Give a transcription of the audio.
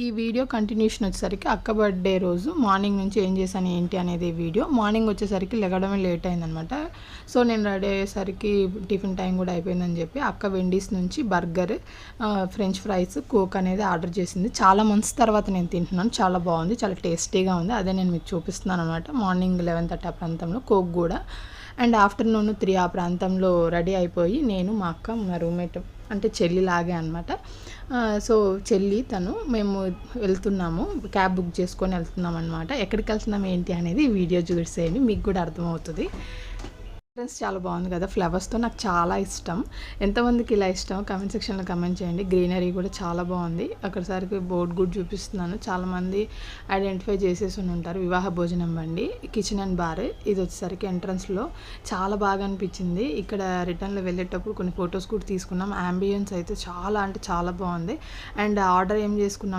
ఈ video continuation వచ్చేసరికి అక్క బర్త్డే రోజు మార్నింగ్ నుంచి ఏం చేశాను ఏంటి అనేది వీడియో. మార్నింగ్ వచ్చేసరికి లెగడమే లేట్ అయిందనమాట. సో నేను రెడీ అయ్యేసరికి టిఫిన్ టైం కూడా అయిపోయిందని చెప్పి అక్క వెండీస్ నుంచి బర్గర్, ఫ్రెంచ్ ఫ్రైస్, కోక్ అనేది ఆర్డర్ చేసింది. చాలా మంత్స్ తర్వాత నేను తింటున్నాను. చాలా బాగుంది, చాలా టేస్టీగా ఉంది. అదే నేను మీకు చూపిస్తున్నాను అనమాట. మార్నింగ్ 11:30 ఆ ప్రాంతంలో కోక్ కూడా, అండ్ ఆఫ్టర్నూన్ 3 ఆ ప్రాంతంలో రెడీ అయిపోయి నేను, మా అక్క, మా రూమ్మేట్ అంటే చెల్లిలాగే అనమాట. సో చెల్లి తను మేము వెళ్తున్నాము, క్యాబ్ బుక్ చేసుకొని వెళ్తున్నాం అనమాట. ఎక్కడికి వెళ్తున్నాం ఏంటి అనేది వీడియో చూసేయండి, మీకు కూడా అర్థమవుతుంది. ఎంట్రన్స్ చాలా బాగుంది కదా, ఫ్లవర్స్తో నాకు చాలా ఇష్టం. ఎంతమందికి ఇలా ఇష్టం కామెంట్ సెక్షన్లో కామెంట్ చేయండి. గ్రీనరీ కూడా చాలా బాగుంది. అక్కడిసరికి బోర్డు కూడా చూపిస్తున్నాను, చాలామంది ఐడెంటిఫై చేసేసి ఉంటారు. వివాహ భోజనం బండి, కిచెన్ అండ్ బార్. ఇది వచ్చేసరికి ఎంట్రన్స్లో చాలా బాగా అనిపించింది. ఇక్కడ రిటర్న్లో వెళ్ళేటప్పుడు కొన్ని ఫొటోస్ కూడా తీసుకున్నాం. అంబియన్స్ అయితే చాలా అంటే చాలా బాగుంది. అండ్ ఆర్డర్ ఏం చేసుకున్నాం